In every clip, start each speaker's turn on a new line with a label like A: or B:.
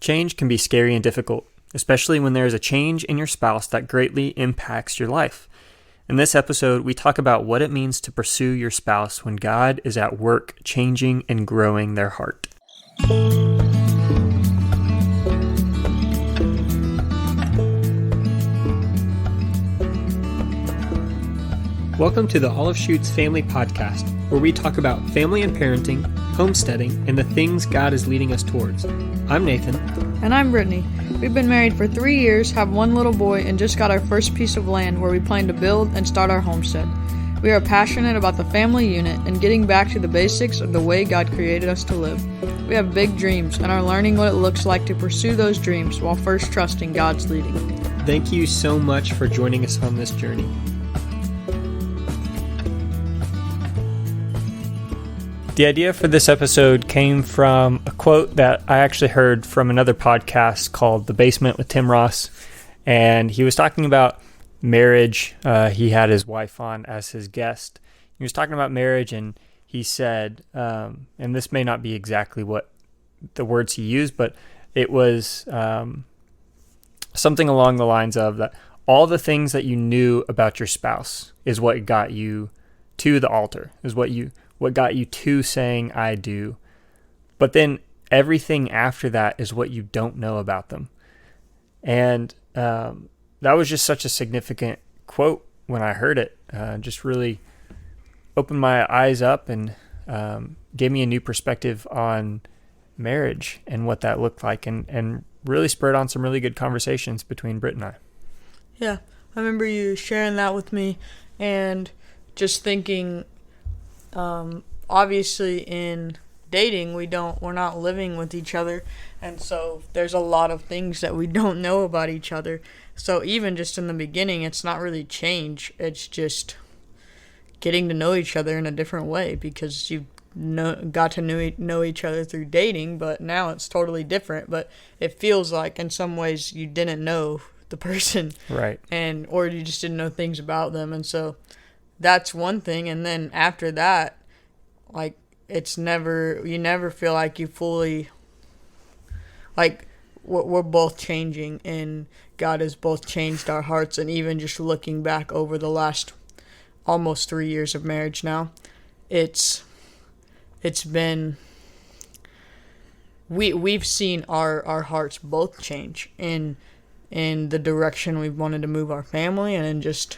A: Change can be scary and difficult, especially when there is a change in your spouse that greatly impacts your life. In this episode, we talk about what it means to pursue your spouse when God is at work changing and growing their heart. Welcome to the Olive Shoots Family Podcast, where we talk about family and parenting, homesteading, and the things God is leading us towards. I'm Nathan.
B: And I'm Brittany. We've been married for 3 years, have one little boy, and just got our first piece of land where we plan to build and start our homestead. We are passionate about the family unit and getting back to the basics of the way God created us to live. We have big dreams and are learning what it looks like to pursue those dreams while first trusting God's leading.
A: Thank you so much for joining us on this journey. The idea for this episode came from a quote that I actually heard from another podcast called The Basement with Tim Ross, and he was talking about marriage. He had his wife on as his guest. He was talking about marriage, and he said, and this may not be exactly what the words he used, but it was something along the lines of that all the things that you knew about your spouse is what got you to the altar, is what got you to saying I do. But then everything after that is what you don't know about them. And that was just such a significant quote when I heard it. Just really opened my eyes up and gave me a new perspective on marriage and what that looked like, and really spurred on some really good conversations between Britt and I.
B: Yeah, I remember you sharing that with me and just thinking, obviously in dating we're not living with each other, and so there's a lot of things that we don't know about each other. So even just in the beginning, it's not really change, it's just getting to know each other in a different way, because you got to know each other through dating, but now it's totally different. But it feels like in some ways you didn't know the person,
A: right?
B: Or you just didn't know things about them. And so that's one thing. And then after that, like, you never feel like you fully, like, we're both changing, and God has both changed our hearts. And even just looking back over the last almost 3 years of marriage now, it's been, we've seen our hearts both change in the direction we've wanted to move our family, and in just,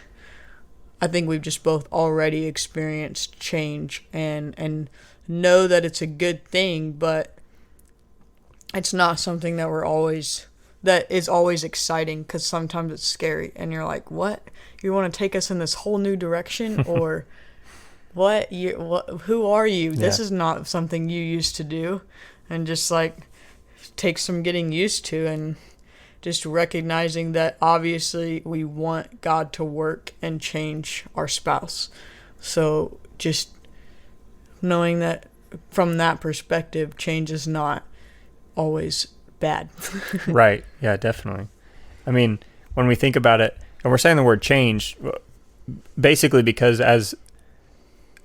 B: I think we've just both already experienced change and know that it's a good thing, but it's not something that is always exciting, because sometimes it's scary and you're like, what? You want to take us in this whole new direction? Or what? Who are you? Yeah. This is not something you used to do. And just like takes some getting used to, and just recognizing that obviously we want God to work and change our spouse. So just knowing that from that perspective, change is not always bad.
A: Right. Yeah, definitely. I mean, when we think about it, and we're saying the word change, basically because as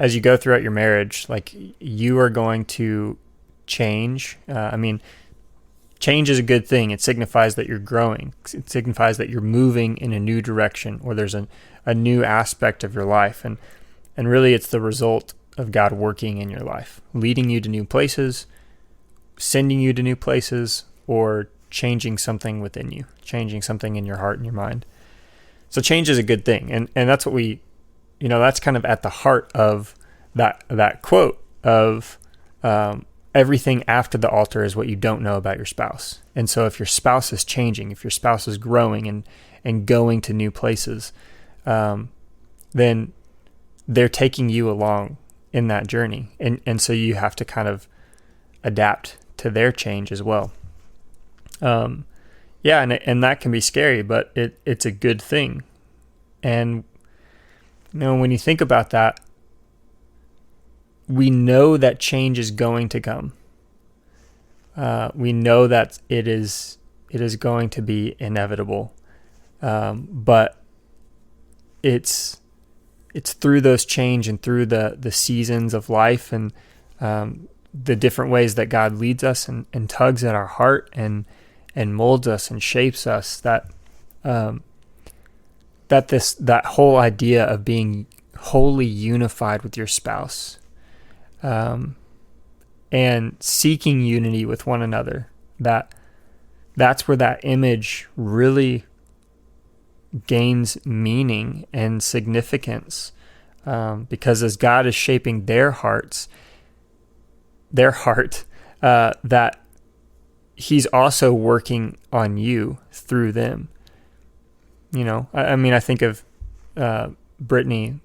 A: you go throughout your marriage, like, you are going to change. Change is a good thing. It signifies that you're growing. It signifies that you're moving in a new direction, or there's a new aspect of your life. And really it's the result of God working in your life, leading you to new places, sending you to new places, or changing something within you, changing something in your heart and your mind. So change is a good thing. And that's what that's kind of at the heart of that quote of, everything after the altar is what you don't know about your spouse. And so if your spouse is changing, if your spouse is growing and going to new places, then they're taking you along in that journey. And so you have to kind of adapt to their change as well. And that can be scary, but it's a good thing. And when you think about that, we know that change is going to come. We know that it is going to be inevitable, but it's through those change and through the seasons of life and the different ways that God leads us and tugs at our heart and and molds us and shapes us, that that whole idea of being wholly unified with your spouse, and seeking unity with one another, that's where that image really gains meaning and significance, because as God is shaping their heart, that he's also working on you through them. You know, I mean, I think of Brittany.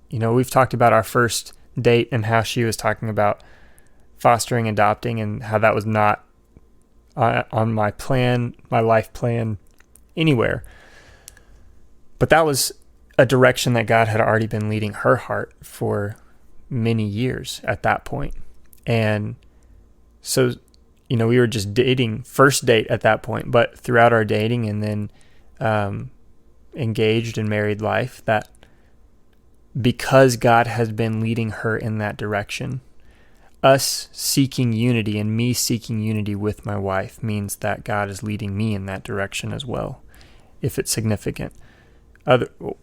A: You know, we've talked about our first date and how she was talking about fostering, adopting, and how that was not on my life plan anywhere. But that was a direction that God had already been leading her heart for many years at that point. And so, you know, we were just dating, first date at that point, but throughout our dating and then engaged and married life, that because God has been leading her in that direction, us seeking unity and me seeking unity with my wife means that God is leading me in that direction as well, if it's significant.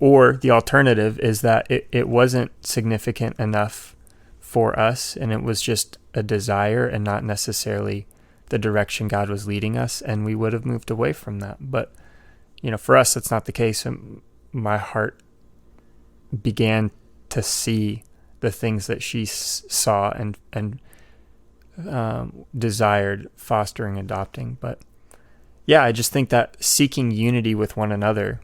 A: Or the alternative is that it wasn't significant enough for us, and it was just a desire and not necessarily the direction God was leading us, and we would have moved away from that. But, you know, for us, that's not the case. My heart began to see the things that she saw and desired fostering, adopting. But yeah, I just think that seeking unity with one another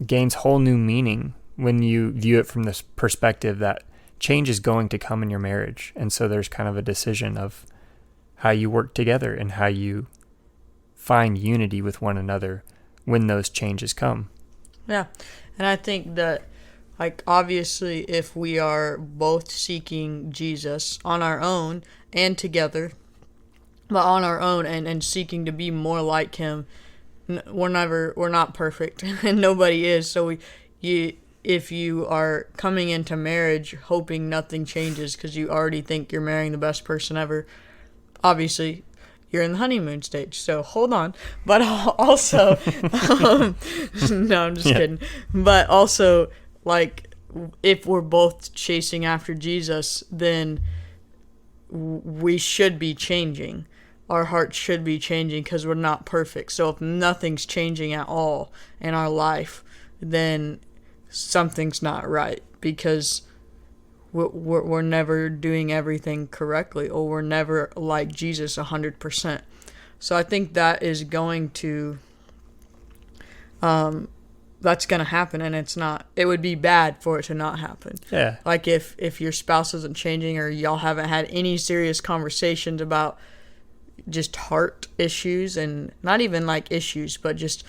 A: gains whole new meaning when you view it from this perspective that change is going to come in your marriage. And so there's kind of a decision of how you work together and how you find unity with one another when those changes come.
B: Yeah. And I think that, like, obviously, if we are both seeking Jesus on our own and together, but on our own and seeking to be more like him, we're not perfect, and nobody is. So if you are coming into marriage hoping nothing changes because you already think you're marrying the best person ever, obviously you're in the honeymoon stage. So hold on. But also, no, I'm just kidding. But also, like, if we're both chasing after Jesus, then we should be changing. Our hearts should be changing because we're not perfect. So if nothing's changing at all in our life, then something's not right, because we're never doing everything correctly, or we're never like Jesus 100%. So I think that is going to that's going to happen, and it would be bad for it to not happen.
A: Yeah.
B: Like if your spouse isn't changing, or y'all haven't had any serious conversations about just heart issues, and not even like issues, but just,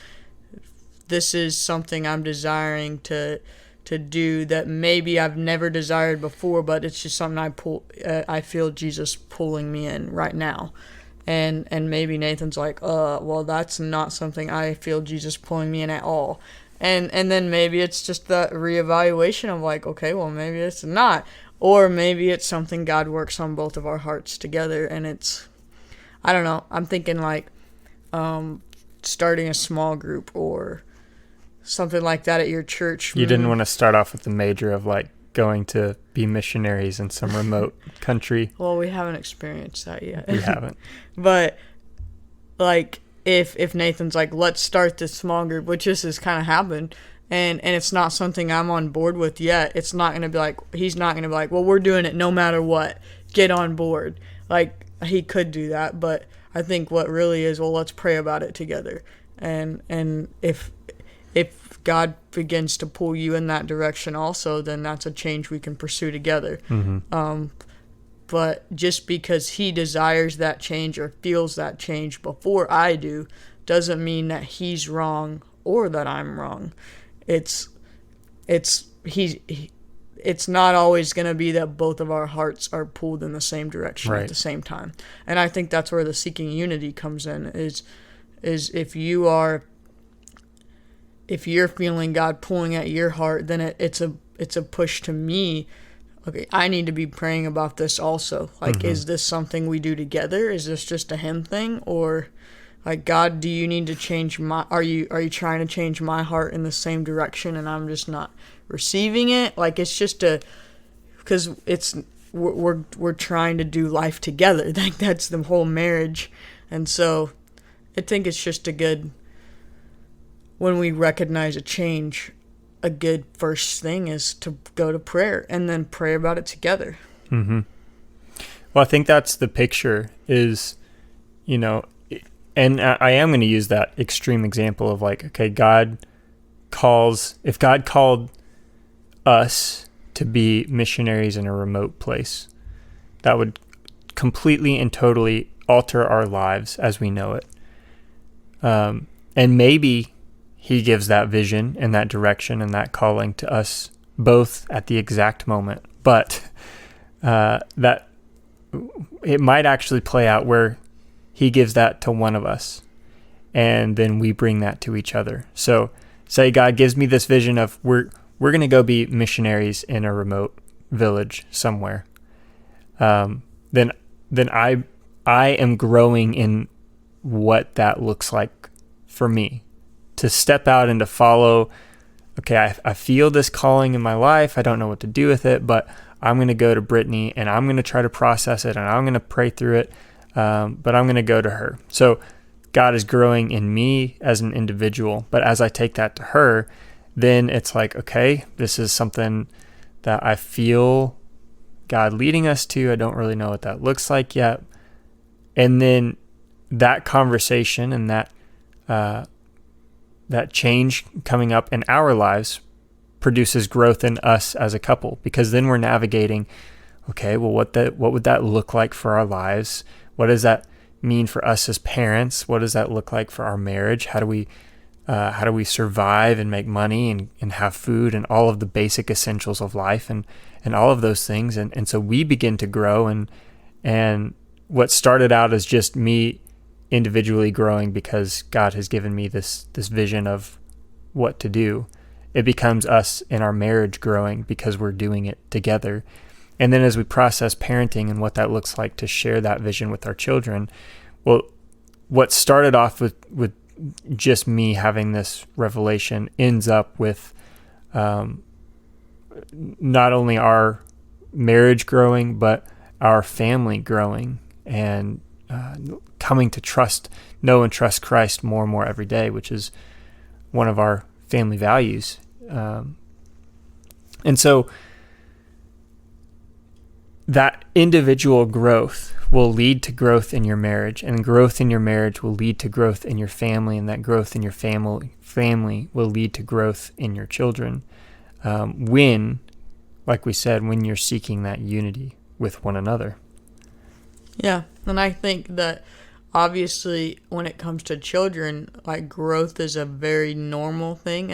B: this is something I'm desiring to do that maybe I've never desired before, but it's just something I feel Jesus pulling me in right now. And maybe Nathan's like, well, that's not something I feel Jesus pulling me in at all. And then maybe it's just the reevaluation of like, okay, well, maybe it's not. Or maybe it's something God works on both of our hearts together, and it's, I don't know, I'm thinking like starting a small group or something like that at your church.
A: You didn't want to start off with the major of like going to be missionaries in some remote country.
B: Well, we haven't experienced that yet.
A: We haven't.
B: But like if Nathan's like, let's start this small group, which this has kind of happened, and it's not something I'm on board with yet, it's not going to be like, he's not going to be like, well, we're doing it no matter what, get on board. Like, he could do that, but I think what really is, well, let's pray about it together. And if God begins to pull you in that direction also, then that's a change we can pursue together. Mm-hmm. But just because he desires that change or feels that change before I do, doesn't mean that he's wrong or that I'm wrong. It's not always going to be that both of our hearts are pulled in the same direction at the same time. And I think that's where the seeking unity comes in, is if you're feeling God pulling at your heart, then it's a push to me okay, I need to be praying about this also. Like,
A: Mm-hmm.
B: is this something we do together? Is this just a him thing? Or, like, God, do you need to change are you trying to change my heart in the same direction and I'm just not receiving it? Like, it's just because we're trying to do life together. Like, that's the whole marriage. And so I think it's just a good, when we recognize a change, a good first thing is to go to prayer and then pray about it together.
A: Mm-hmm. Well, I think that's the picture is, and I am going to use that extreme example of like, okay, if God called us to be missionaries in a remote place, that would completely and totally alter our lives as we know it. And maybe he gives that vision and that direction and that calling to us both at the exact moment, but that it might actually play out where he gives that to one of us and then we bring that to each other. So say God gives me this vision of we're going to go be missionaries in a remote village somewhere. Then I am growing in what that looks like for me to step out and to follow. Okay, I feel this calling in my life. I don't know what to do with it, but I'm going to go to Brittany and I'm going to try to process it and I'm going to pray through it. But I'm going to go to her. So God is growing in me as an individual. But as I take that to her, then it's like, okay, this is something that I feel God leading us to. I don't really know what that looks like yet. And then that conversation and that change coming up in our lives produces growth in us as a couple, because then we're navigating, okay, well, what would that look like for our lives? What does that mean for us as parents? What does that look like for our marriage? How do we survive and make money and have food and all of the basic essentials of life and all of those things? And so we begin to grow, and what started out as just me individually growing because God has given me this vision of what to do, it becomes us in our marriage growing because we're doing it together. And then as we process parenting and what that looks like to share that vision with our children, well, what started off with just me having this revelation ends up with not only our marriage growing, but our family growing and coming to know and trust Christ more and more every day, which is one of our family values. And so that individual growth will lead to growth in your marriage, and growth in your marriage will lead to growth in your family, and that growth in your family will lead to growth in your children. When, like we said, when you're seeking that unity with one another.
B: Yeah, and I think that obviously when it comes to children, like, growth is a very normal thing.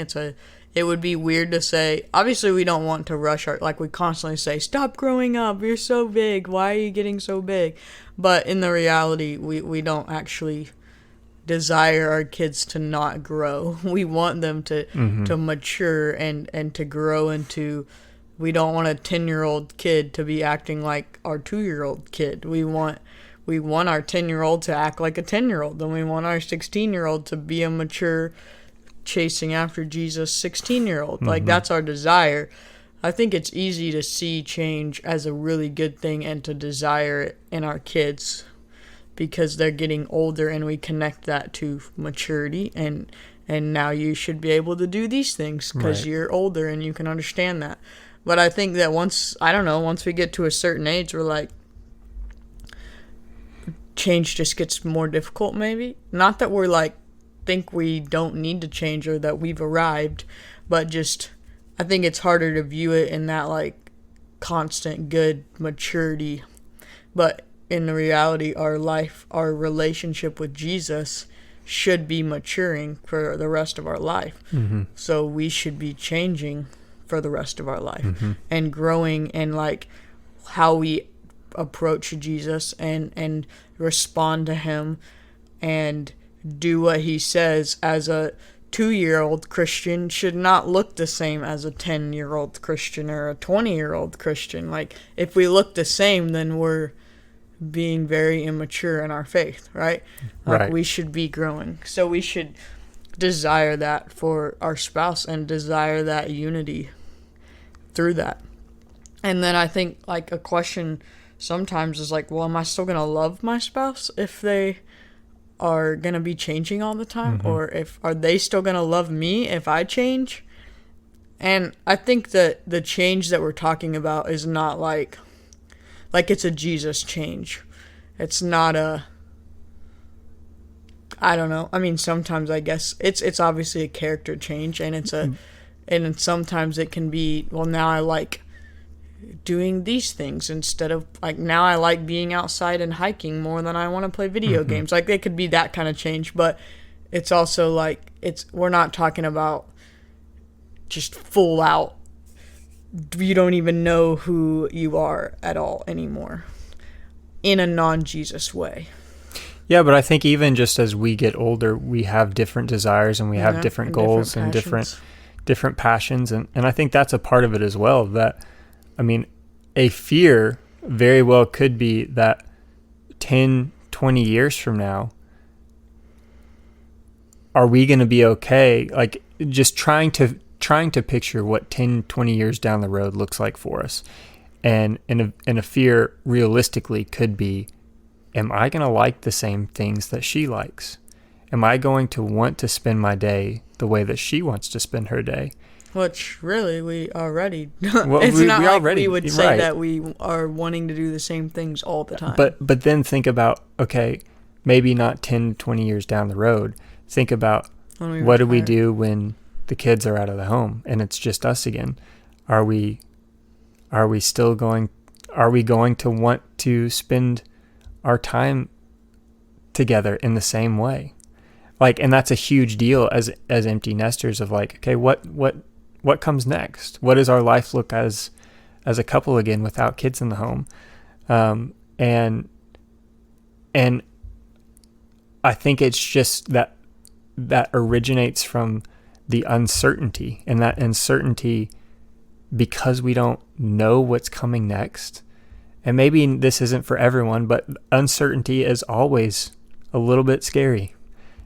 B: It would be weird to say, obviously we don't want to rush like we constantly say, stop growing up, you're so big, why are you getting so big? But in the reality, we don't actually desire our kids to not grow. We want them to mature and to grow into, we don't want a 10-year-old kid to be acting like our 2-year-old kid. We want our 10-year-old to act like a 10-year-old, and we want our 16-year-old to be a mature, chasing after Jesus 16-year-old. Like, that's our desire. I think it's easy to see change as a really good thing and to desire it in our kids because they're getting older, and we connect that to maturity, and now you should be able to do these things because you're older and you can understand that. But I think that once we get to a certain age, we're like, change just gets more difficult maybe. Not that we're like, think we don't need to change or that we've arrived, but just I think it's harder to view it in that like constant good maturity. But in the reality, our relationship with Jesus should be maturing for the rest of our life. So we should be changing for the rest of our life and growing in like how we approach Jesus and respond to him and do what he says as a 2-year-old Christian should not look the same as a 10-year-old Christian or a 20-year-old Christian. Like, if we look the same, then we're being very immature in our faith, right? Like,
A: Right.
B: we should be growing. So we should desire that for our spouse and desire that unity through that. And then I think, like, a question sometimes is like, well, am I still going to love my spouse if they are going to be changing all the time? Or are they still going to love me if I change? And I think that the change that we're talking about is not like it's a Jesus change. It's not I don't know. I mean, sometimes I guess it's obviously a character change, and and sometimes it can be, well, now I like doing these things instead of, like, now I like being outside and hiking more than I want to play video games. Like, it could be that kind of change, but it's also like, we're not talking about just full out, you don't even know who you are at all anymore in a non-Jesus way.
A: Yeah, but I think even just as we get older, we have different desires and we have different goals and different passions. And I think that's a part of it as well. That, I mean, a fear very well could be that 10, 20 years from now, are we going to be okay? Like, just trying to picture what 10, 20 years down the road looks like for us. And a fear realistically could be, am I going to like the same things that she likes? Am I going to want to spend my day the way that she wants to spend her day?
B: Which, really, we already...
A: Well,
B: it's not
A: we
B: like
A: already,
B: we would say
A: right.
B: that we are wanting to do the same things all the time.
A: But then think about, okay, maybe not 10, 20 years down the road. Think about, what do we do when the kids are out of the home and it's just us again? Are we going to want to spend our time together in the same way? Like, and that's a huge deal as empty nesters of, like, okay, what comes next? What does our life look as a couple again without kids in the home? And I think it's just that originates from the uncertainty, and that uncertainty because we don't know what's coming next. And maybe this isn't for everyone, but uncertainty is always a little bit scary.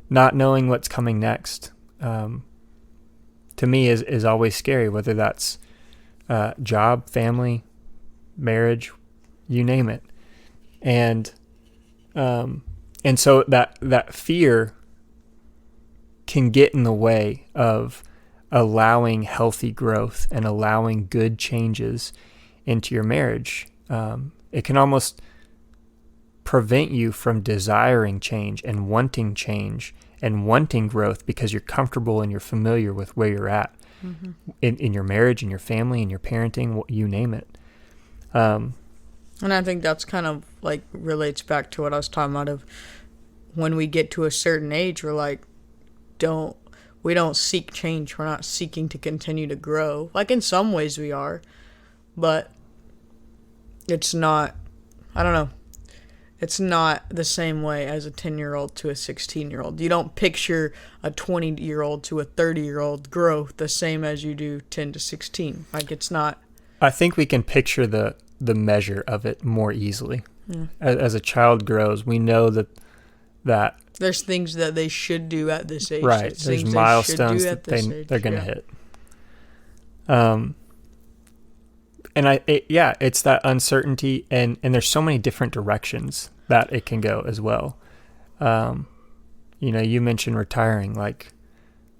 A: Not knowing what's coming next, to me, is always scary, whether that's job, family, marriage, you name it. And so that fear can get in the way of allowing healthy growth and allowing good changes into your marriage. It can almost prevent you from desiring change and wanting growth because you're comfortable and you're familiar with where you're at in your marriage, in your family, in your parenting, you name it.
B: And I think that's kind of like relates back to what I was talking about of when we get to a certain age, we're like, we don't seek change. We're not seeking to continue to grow. Like, in some ways we are, but it's not, I don't know. It's not the same way as a 10-year-old to a 16-year-old. You don't picture a 20-year-old to a 30-year-old growth the same as you do 10 to 16. Like, it's not.
A: I think we can picture the measure of it more easily.
B: Yeah.
A: As a child grows, we know that
B: there's things that they should do at this age.
A: right. There's milestones that they're going to hit. And it's that uncertainty, and there's so many different directions that it can go as well. You mentioned retiring. Like,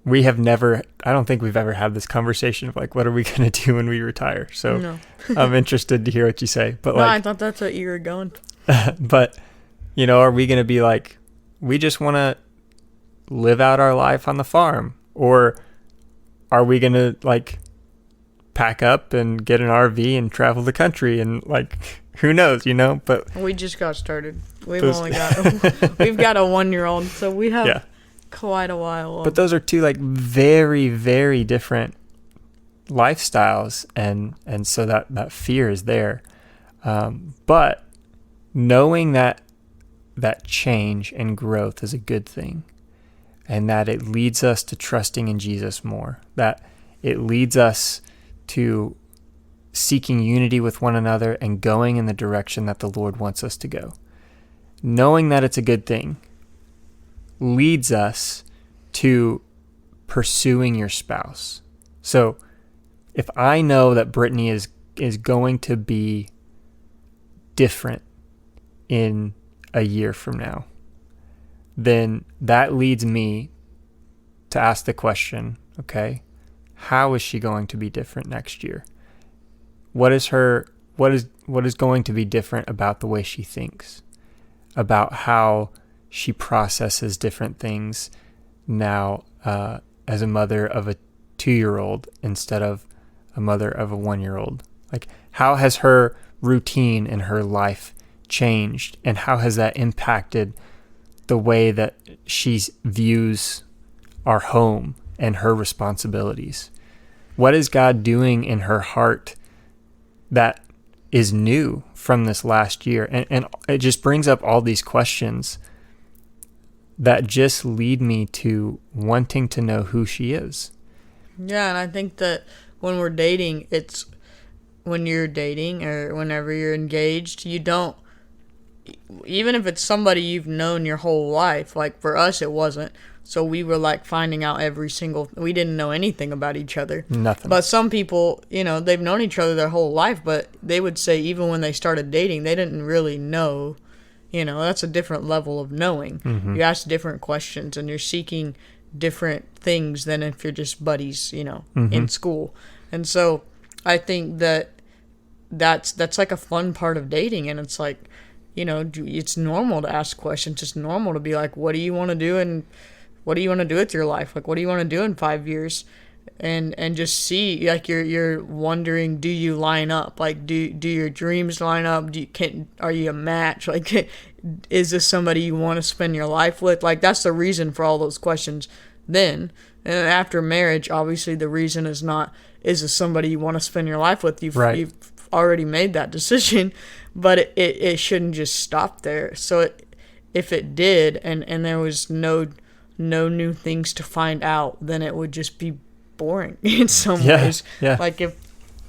A: I don't think we've ever had this conversation of, like, what are we going to do when we retire? So no. I'm interested to hear what you say. But
B: I thought that's what you were going.
A: But, are we going to be like, we just want to live out our life on the farm? Or are we going to, like, pack up and get an RV and travel the country and, like, who knows, but
B: we just got started. We've got a 1-year-old, so we have quite a while.
A: But those are two, like, very, very different lifestyles, and so that fear is there. But knowing that change and growth is a good thing, and that it leads us to trusting in Jesus more, that it leads us to seeking unity with one another and going in the direction that the Lord wants us to go. Knowing that it's a good thing leads us to pursuing your spouse. So if I know that Brittany is going to be different in a year from now, then that leads me to ask the question, okay, how is she going to be different next year? What is going to be different about the way she thinks, about how she processes different things now as a mother of a 2-year-old instead of a mother of a 1-year-old? Like, how has her routine in her life changed, and how has that impacted the way that she views our home and her responsibilities? What is God doing in her heart that is new from this last year? And it just brings up all these questions that just lead me to wanting to know who she is.
B: Yeah, and I think that when we're dating, when you're dating or whenever you're engaged, you don't, even if it's somebody you've known your whole life, like for us it wasn't, so we were like finding out we didn't know anything about each other.
A: Nothing.
B: But some people, they've known each other their whole life, but they would say even when they started dating, they didn't really know. That's a different level of knowing. Mm-hmm. You ask different questions and you're seeking different things than if you're just buddies, mm-hmm. in school. And so I think that's like a fun part of dating, and it's like, it's normal to ask questions. It's normal to be like, what do you want to do, and what do you want to do with your life? Like, what do you want to do in 5 years? And just see, like, you're wondering, do you line up? Like, do your dreams line up? Are you a match? Like, is this somebody you want to spend your life with? Like, that's the reason for all those questions then. And after marriage, obviously the reason is not, is this somebody you want to spend your life with? You've already made that decision, but it shouldn't just stop there. So if it did, and there was no new things to find out, then it would just be boring in some ways. Yeah. Like, if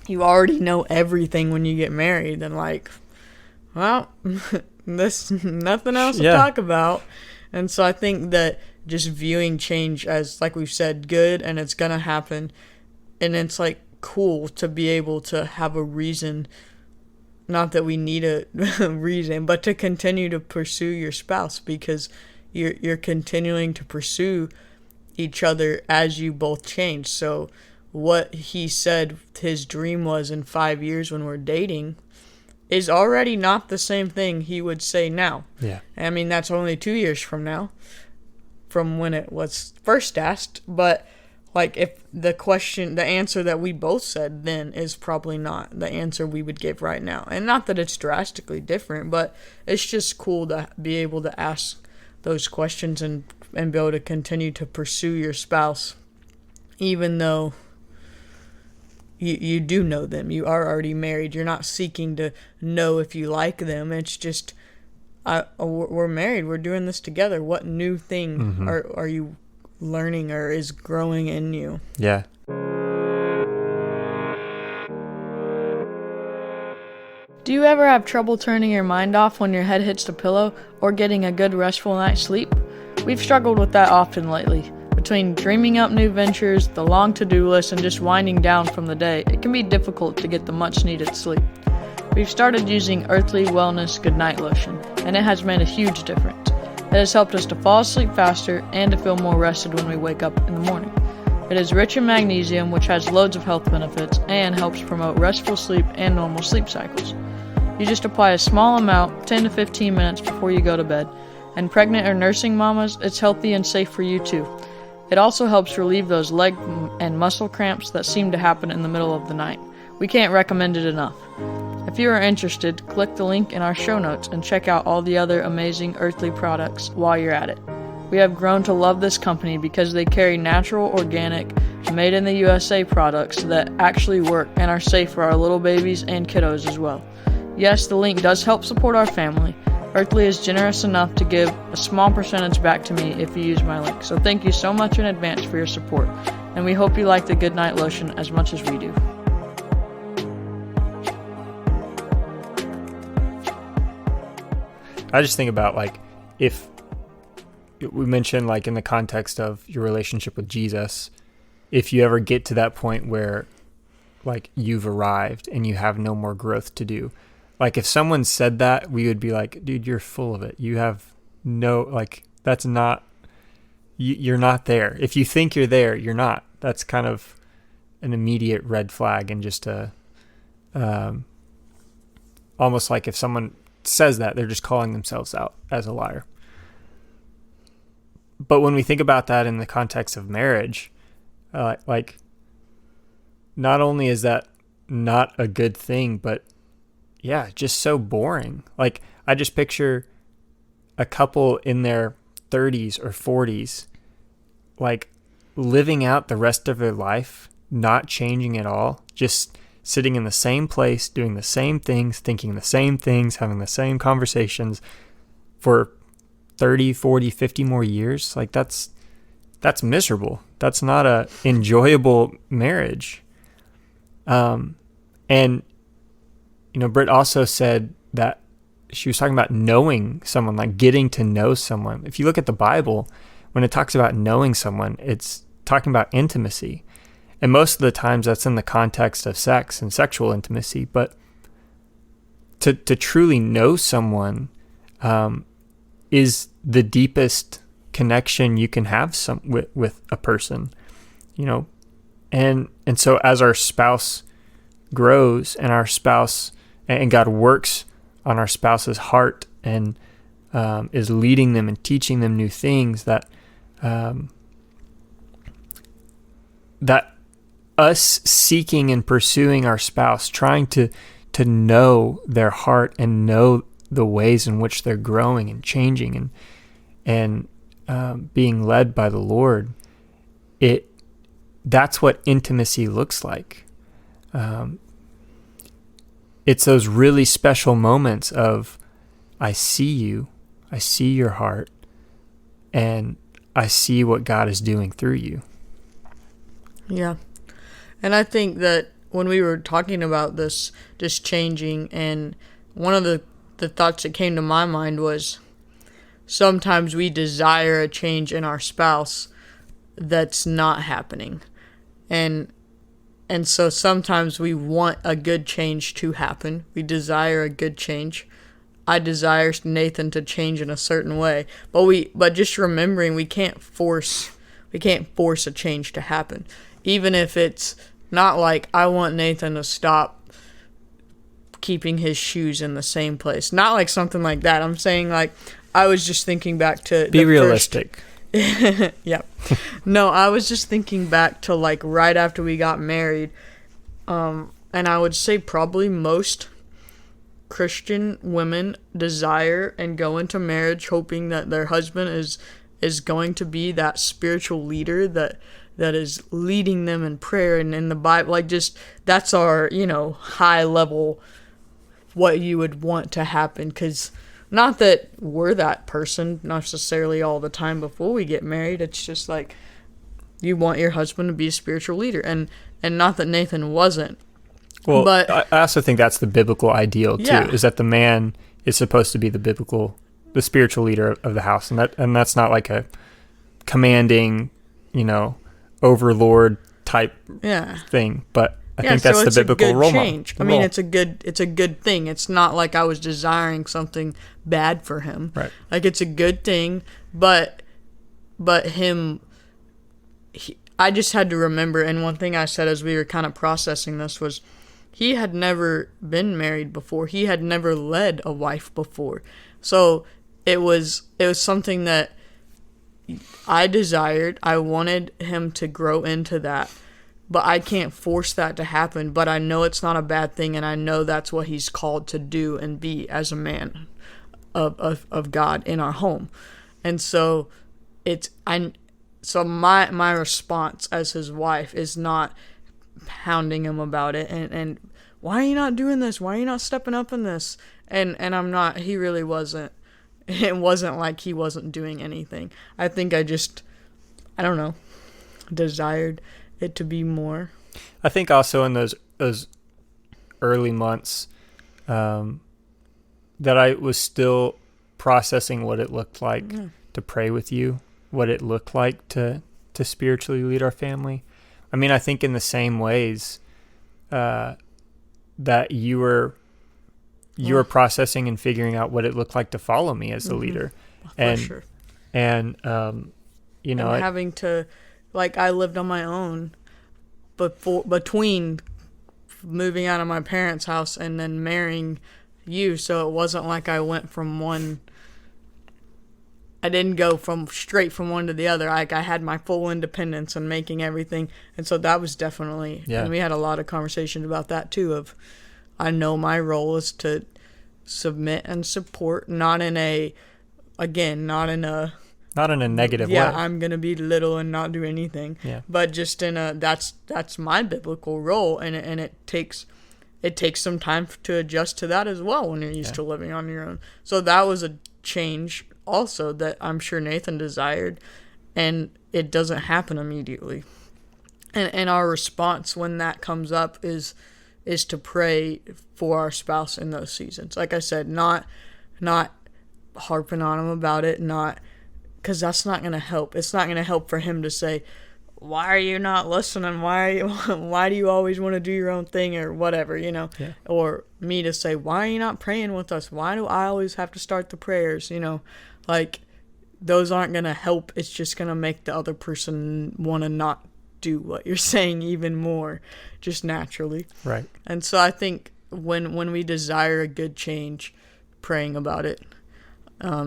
B: you already know everything when you get married, then like, well, there's nothing else to talk about. And so I think that just viewing change as, like we've said, good, and it's gonna happen, and it's like cool to be able to have a reason, not that we need a reason, but to continue to pursue your spouse, because you're continuing to pursue each other as you both change. So what he said his dream was in 5 years when we're dating is already not the same thing he would say now.
A: Yeah.
B: I mean, that's only 2 years from now, from when it was first asked. But like, if the answer that we both said then is probably not the answer we would give right now. And not that it's drastically different, but it's just cool to be able to ask those questions and be able to continue to pursue your spouse, even though you do know them. You are already married. You're not seeking to know if you like them. It's just, we're married. We're doing this together. What new thing mm-hmm. are you learning or is growing in you?
A: Yeah.
B: Do you ever have trouble turning your mind off when your head hits the pillow or getting a good restful night's sleep? We've struggled with that often lately. Between dreaming up new ventures, the long to-do list, and just winding down from the day, it can be difficult to get the much-needed sleep. We've started using Earthley Wellness Goodnight Lotion, and it has made a huge difference. It has helped us to fall asleep faster and to feel more rested when we wake up in the morning. It is rich in magnesium, which has loads of health benefits and helps promote restful sleep and normal sleep cycles. You just apply a small amount, 10 to 15 minutes before you go to bed, and pregnant or nursing mamas, it's healthy and safe for you too. It also helps relieve those leg and muscle cramps that seem to happen in the middle of the night. We can't recommend it enough. If you are interested, click the link in our show notes and check out all the other amazing Earthly products while you're at it. We have grown to love this company because they carry natural, organic, made in the USA products that actually work and are safe for our little babies and kiddos as well. Yes, the link does help support our family, Earthley is generous enough to give a small percentage back to me if you use my link. So thank you so much in advance for your support. And we hope you like the Goodnight Lotion as much as we do.
A: I just think about, like, if we mentioned, like, in the context of your relationship with Jesus, if you ever get to that point where, like, you've arrived and you have no more growth to do, like, if someone said that, we would be like, dude, you're full of it. You have no, like, that's not, you're not there. If you think you're there, you're not. That's kind of an immediate red flag, and just almost like if someone says that, they're just calling themselves out as a liar. But when we think about that in the context of marriage, like, not only is that not a good thing, but yeah, just so boring. Like, I just picture a couple in their 30s or 40s, like, living out the rest of their life, not changing at all, just sitting in the same place, doing the same things, thinking the same things, having the same conversations for 30, 40, 50 more years. Like, that's miserable. That's not a enjoyable marriage. And, you know, Britt also said that she was talking about knowing someone, like getting to know someone. If you look at the Bible, when it talks about knowing someone, it's talking about intimacy. And most of the times that's in the context of sex and sexual intimacy. But to truly know someone is the deepest connection you can have with a person, you know. And so as our spouse grows and our spouse and God works on our spouse's heart and is leading them and teaching them new things, that us seeking and pursuing our spouse, trying to know their heart and know the ways in which they're growing and changing and being led by the Lord, that's what intimacy looks like. It's those really special moments of, I see you, I see your heart, and I see what God is doing through you.
B: Yeah. And I think that when we were talking about this just changing, and one of the thoughts that came to my mind was, sometimes we desire a change in our spouse that's not happening. And so sometimes we want a good change to happen. We desire a good change. I desire Nathan to change in a certain way. But just remembering we can't force a change to happen. Even if it's not like, I want Nathan to stop keeping his shoes in the same place. Not like something like that. I'm saying, like, I was just thinking back to
A: be realistic.
B: Yeah. No, I was just thinking back to, like, right after we got married. And I would say probably most Christian women desire and go into marriage hoping that their husband is going to be that spiritual leader that is leading them in prayer and in the Bible. Like, just, that's our, you know, high level, what you would want to happen. Because not that we're that person necessarily all the time before we get married. It's just like, you want your husband to be a spiritual leader. And not that Nathan wasn't.
A: Well,
B: but
A: I also think that's the biblical ideal too,
B: yeah,
A: is that the man is supposed to be the spiritual leader of the house. And that's not like a commanding, you know, overlord type thing. But I think that's the biblical role model.
B: I mean, it's a good thing. It's not like I was desiring something bad for him.
A: Right.
B: Like, it's a good thing, but I just had to remember, and one thing I said as we were kind of processing this was, he had never been married before. He had never led a wife before. So it was something that I desired. I wanted him to grow into that. But I can't force that to happen. But I know it's not a bad thing, and I know that's what he's called to do and be as a man of God in our home. And so my response as his wife is not hounding him about it and why are you not doing this? Why are you not stepping up in this? And I'm not. He really wasn't. It wasn't like he wasn't doing anything. I think I don't know, desired it to be more.
A: I think also in those early months, that I was still processing what it looked like to pray with you, what it looked like to spiritually lead our family. I mean, I think in the same ways that you were processing and figuring out what it looked like to follow me as the leader.
B: For sure.
A: And you know,
B: and having to, like, I lived on my own between moving out of my parents' house and then marrying you, so it wasn't like I went from one. I didn't go straight from one to the other. Like, I had my full independence and making everything, and so that was definitely.
A: Yeah.
B: And we had a lot of conversations about that too. Of, I know my role is to submit and support, not in a
A: negative way.
B: Yeah, I'm gonna be little and not do anything.
A: Yeah.
B: But just in a that's my biblical role, and it takes some time to adjust to that as well when you're used to living on your own. So that was a change also that I'm sure Nathan desired, and it doesn't happen immediately. And our response when that comes up is to pray for our spouse in those seasons. Like I said, not harping on him about it, not because that's not going to help. It's not going to help for him to say, why are you not listening? Why do you always want to do your own thing or whatever, you know?
A: Yeah.
B: Or me to say, why are you not praying with us? Why do I always have to start the prayers? You know, like, those aren't going to help. It's just going to make the other person want to not do what you're saying even more, just naturally.
A: Right.
B: And so I think when we desire a good change, praying about it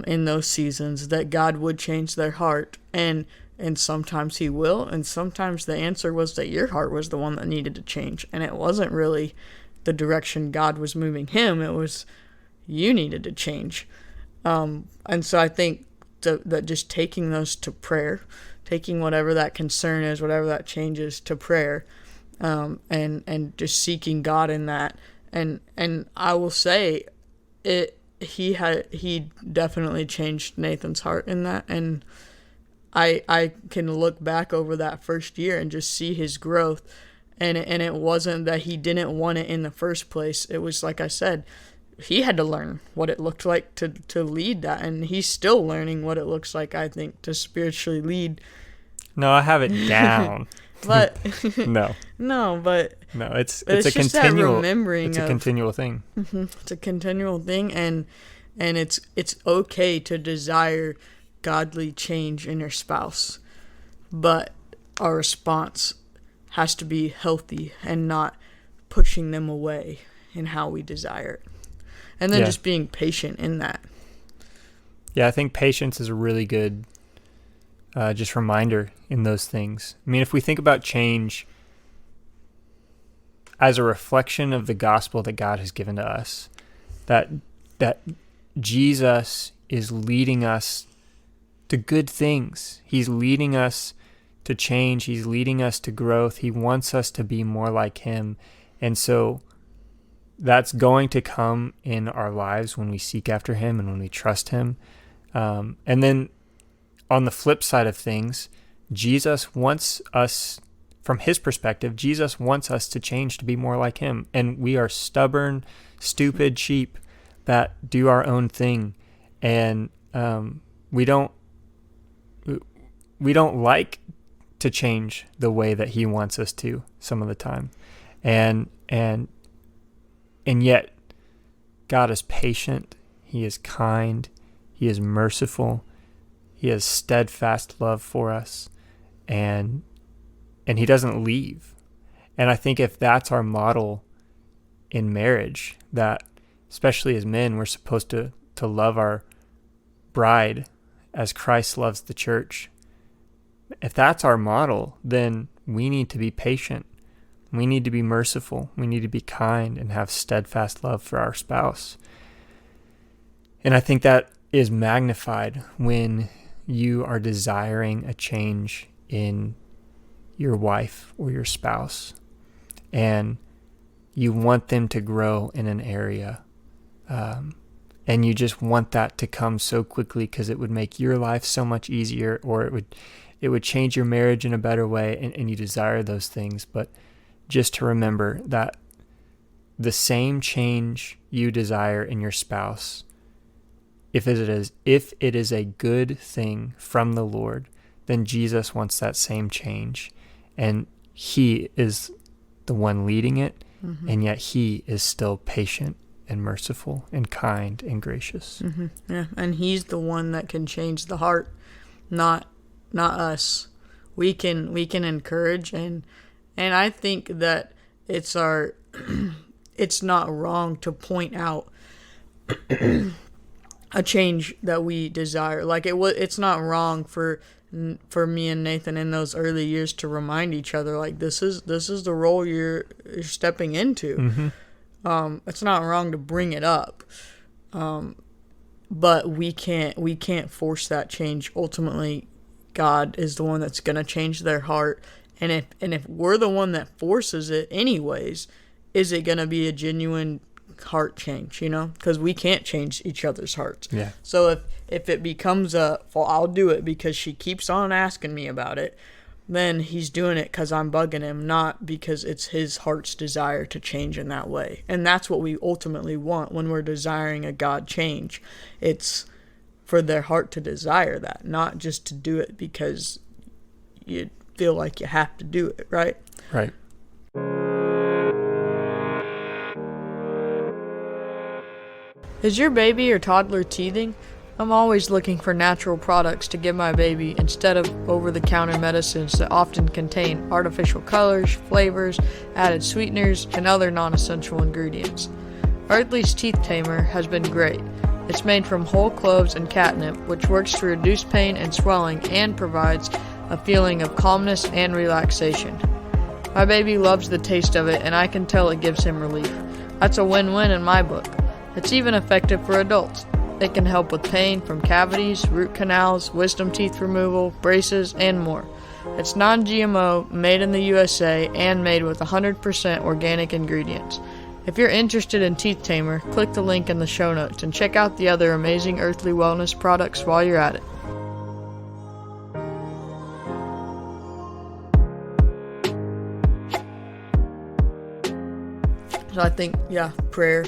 B: in those seasons, that God would change their heart, and sometimes he will, and sometimes the answer was that your heart was the one that needed to change, and it wasn't really the direction God was moving him, it was you needed to change. And so I think that just taking those to prayer, taking whatever that concern is, whatever that change is, to prayer, and just seeking God in that, and I will say he definitely changed Nathan's heart in that, and I can look back over that first year and just see his growth, and it wasn't that he didn't want it in the first place. It was, like I said, he had to learn what it looked like to lead that, and he's still learning what it looks like, I think, to spiritually lead.
A: No, I have it down.
B: But
A: no, it's a continual
B: remembering.
A: It's a continual thing.
B: It's a continual thing, and it's okay to desire godly change in your spouse, but our response has to be healthy and not pushing them away in how we desire it, and then just being patient in that.
A: Yeah, I think patience is a really good just reminder in those things. I mean, if we think about change as a reflection of the gospel that God has given to us, that Jesus is leading us to good things. He's leading us to change. He's leading us to growth. He wants us to be more like him. And so that's going to come in our lives when we seek after him and when we trust him. And then on the flip side of things, Jesus wants us, from his perspective, Jesus wants us to change to be more like him. And we are stubborn, stupid sheep that do our own thing. And we don't like to change the way that he wants us to some of the time. And yet God is patient. He is kind. He is merciful. He has steadfast love for us, and he doesn't leave. And I think if that's our model in marriage, that especially as men, we're supposed to love our bride as Christ loves the church. If that's our model, then we need to be patient. We need to be merciful. We need to be kind and have steadfast love for our spouse. And I think that is magnified when you are desiring a change in your wife or your spouse, and you want them to grow in an area, and you just want that to come so quickly because it would make your life so much easier, or it would change your marriage in a better way, and you desire those things. But just to remember that the same change you desire in your spouse, if it is a good thing from the Lord, then Jesus wants that same change, and he is the one leading it, and yet he is still patient and merciful and kind and gracious.
B: Yeah, and he's the one that can change the heart, not us. We can encourage, and I think that it's it's not wrong to point out a change that we desire. Like it's not wrong for me and Nathan in those early years to remind each other, like, this is the role you're stepping into. It's not wrong to bring it up, but we can't force that change. Ultimately, God is the one that's going to change their heart, and if we're the one that forces it anyways, is it going to be a genuine heart change? Because we can't change each other's hearts.
A: Yeah.
B: So if it becomes well, I'll do it because she keeps on asking me about it, then he's doing it because I'm bugging him, not because it's his heart's desire to change in that way. And that's what we ultimately want when we're desiring a God change. It's for their heart to desire that, not just to do it because you feel like you have to do it, right?
A: Right.
B: Is your baby or toddler teething? I'm always looking for natural products to give my baby instead of over-the-counter medicines that often contain artificial colors, flavors, added sweeteners, and other non-essential ingredients. Earthley's Teeth Tamer has been great. It's made from whole cloves and catnip, which works to reduce pain and swelling and provides a feeling of calmness and relaxation. My baby loves the taste of it, and I can tell it gives him relief. That's a win-win in my book. It's even effective for adults. It can help with pain from cavities, root canals, wisdom teeth removal, braces, and more. It's non-GMO, made in the USA, and made with 100% organic ingredients. If you're interested in Teeth Tamer, click the link in the show notes and check out the other amazing Earthley Wellness products while you're at it. So I think, prayer.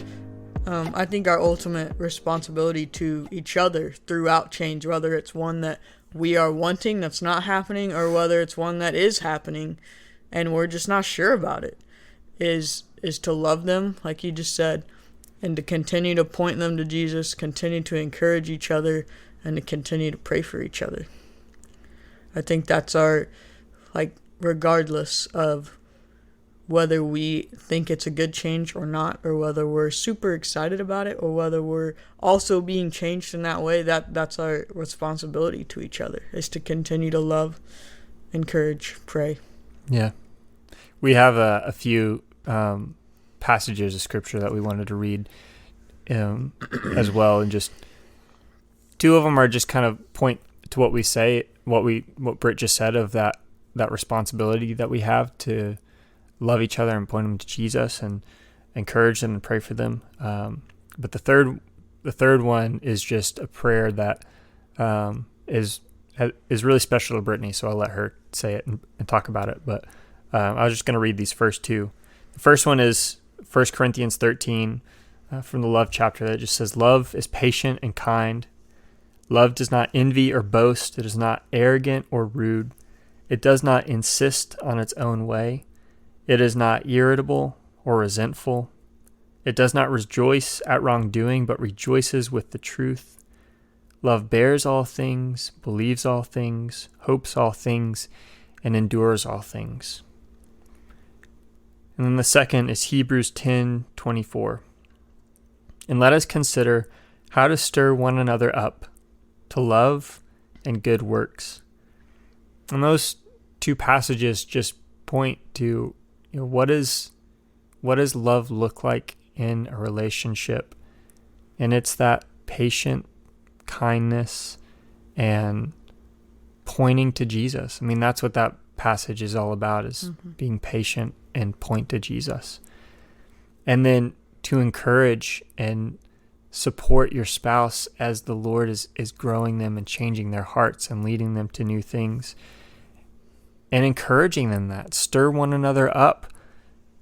B: I think our ultimate responsibility to each other throughout change, whether it's one that we are wanting that's not happening or whether it's one that is happening and we're just not sure about it, is to love them, like you just said, and to continue to point them to Jesus, continue to encourage each other, and to continue to pray for each other. I think that's our, regardless of whether we think it's a good change or not, or whether we're super excited about it, or whether we're also being changed in that way, that's our responsibility to each other, is to continue to love, encourage, pray.
A: Yeah. We have a few passages of scripture that we wanted to read as well, and just two of them are just kind of point to what we say, what Britt just said, of that responsibility that we have to love each other and point them to Jesus and encourage them and pray for them. But the third one is just a prayer that is really special to Brittany, so I'll let her say it and talk about it. But I was just going to read these first two. The first one is 1 Corinthians 13 from the love chapter that just says, "Love is patient and kind. Love does not envy or boast. It is not arrogant or rude. It does not insist on its own way. It is not irritable or resentful. It does not rejoice at wrongdoing, but rejoices with the truth. Love bears all things, believes all things, hopes all things, and endures all things." And then the second is Hebrews 10:24. "And let us consider how to stir one another up to love and good works." And those two passages just point to, what does love look like in a relationship? And it's that patient kindness and pointing to Jesus. I mean, that's what that passage is all about, is being patient and point to Jesus. And then to encourage and support your spouse as the Lord is growing them and changing their hearts and leading them to new things, and encouraging them that. Stir one another up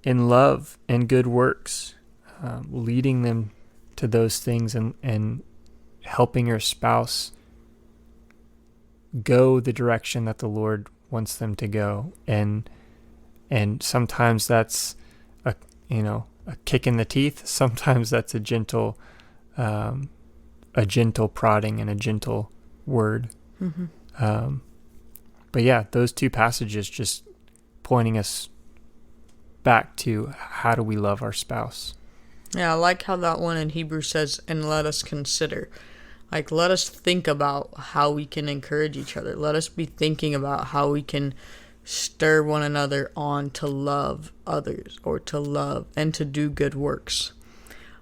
A: in love and good works, leading them to those things, and helping your spouse go the direction that the Lord wants them to go. And sometimes that's a kick in the teeth. Sometimes that's a gentle prodding and a gentle word. But yeah, those two passages just pointing us back to how do we love our spouse.
B: Yeah, I like how that one in Hebrew says, and let us consider. Like, let us think about how we can encourage each other. Let us be thinking about how we can stir one another on to love others, or to love and to do good works.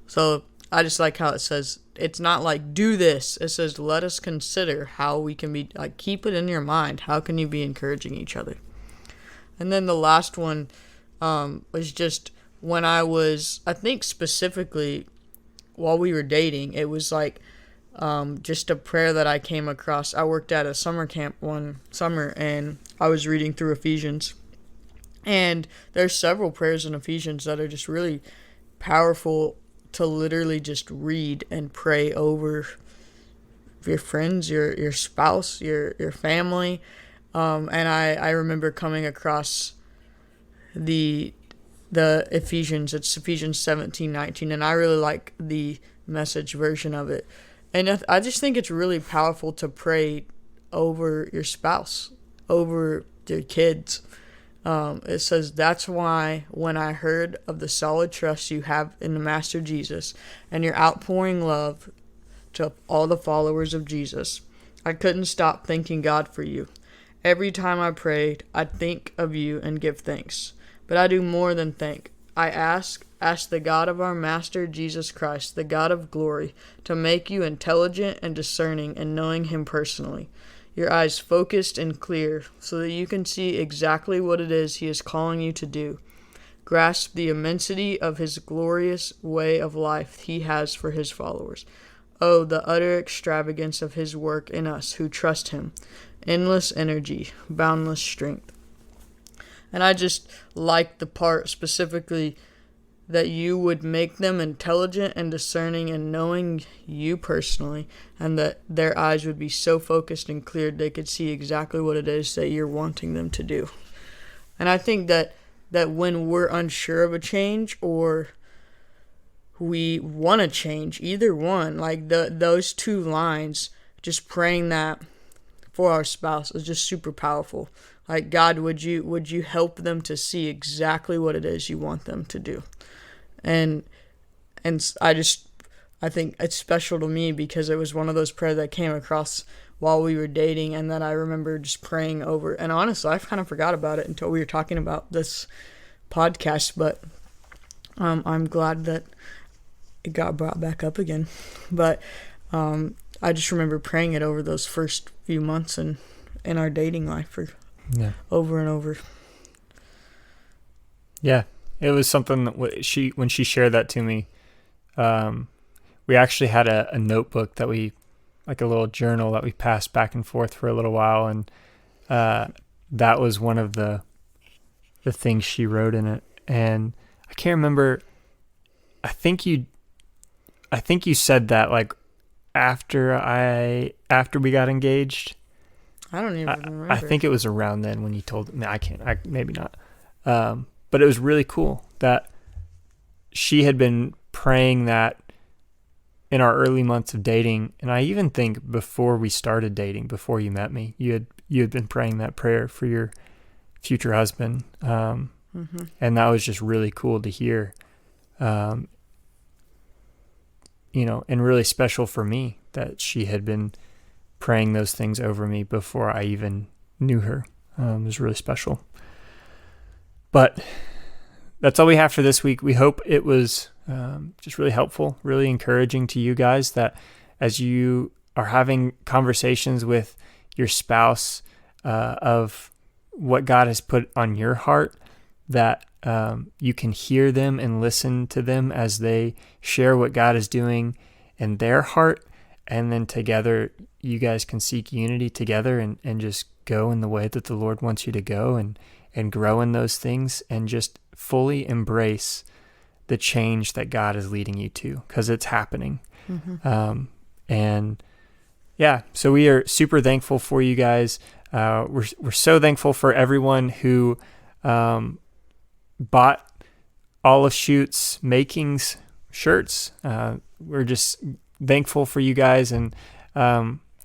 B: So I just like how it says, it's not like do this. It says, let us consider how we can be, like, keep it in your mind. How can you be encouraging each other? And then the last one was just when I think specifically while we were dating, it was like just a prayer that I came across. I worked at a summer camp one summer, and I was reading through Ephesians. And there's several prayers in Ephesians that are just really powerful to literally just read and pray over your friends, your spouse, your family. And I remember coming across the Ephesians. It's Ephesians 17:19, and I really like the Message version of it. And I just think it's really powerful to pray over your spouse, over your kids. It says, that's why when I heard of the solid trust you have in the Master Jesus and your outpouring love to all the followers of Jesus, I couldn't stop thanking God for you. Every time I prayed, I'd think of you and give thanks. But I do more than thank. I ask the God of our Master Jesus Christ, the God of glory, to make you intelligent and discerning in knowing Him personally. Your eyes focused and clear, so that you can see exactly what it is He is calling you to do. Grasp the immensity of His glorious way of life He has for His followers. Oh, the utter extravagance of His work in us who trust Him. Endless energy, boundless strength. And I just like the part specifically that you would make them intelligent and discerning in knowing you personally, and that their eyes would be so focused and cleared they could see exactly what it is that you're wanting them to do. And I think that when we're unsure of a change, or we want to change, either one, like those two lines, just praying that for our spouse is just super powerful. Like, God, would you help them to see exactly what it is you want them to do? And I think it's special to me because it was one of those prayers that came across while we were dating, and that I remember just praying over. And honestly, I kind of forgot about it until we were talking about this podcast, but I'm glad that it got brought back up again. But I just remember praying it over those first few months in our dating life over and over.
A: Yeah, it was something that when she shared that to me, we actually had a notebook that we, like a little journal that we passed back and forth for a little while, and that was one of the things she wrote in it. And I can't remember. I think you said that like after we got engaged.
B: I don't even remember.
A: I think it was around then when you told me. Maybe not. But it was really cool that she had been praying that in our early months of dating. And I even think before we started dating, before you met me, you had been praying that prayer for your future husband. And that was just really cool to hear. And really special for me that she had been praying those things over me before I even knew her. It was really special. But that's all we have for this week. We hope it was just really helpful, really encouraging to you guys, that as you are having conversations with your spouse of what God has put on your heart, that you can hear them and listen to them as they share what God is doing and their heart, and then together you guys can seek unity together and just go in the way that the Lord wants you to go, and grow in those things, and just fully embrace the change that God is leading you to, because it's happening. And yeah, so we are super thankful for you guys. We're so thankful for everyone who bought Olive Shoot's Makings shirts. We're just thankful for you guys, and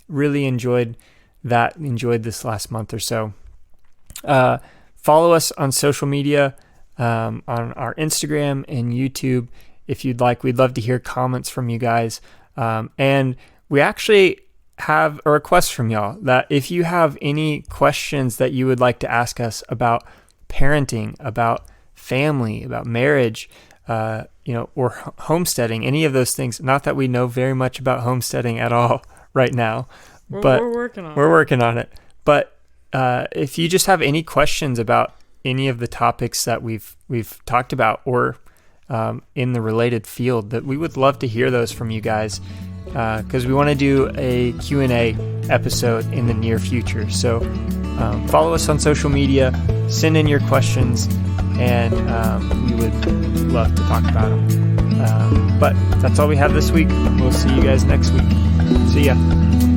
A: really enjoyed this last month or so. Follow us on social media, on our Instagram and YouTube if you'd like. We'd love to hear comments from you guys. And we actually have a request from y'all that if you have any questions that you would like to ask us about parenting, about family, about marriage, or homesteading, any of those things. Not that we know very much about homesteading at all right now, but we're working on it. But if you just have any questions about any of the topics that we've talked about, or in the related field, that we would love to hear those from you guys, because we want to do a Q&A episode in the near future. So follow us on social media, send in your questions, and we would love to talk about them. But that's all we have this week. We'll see you guys next week. See ya.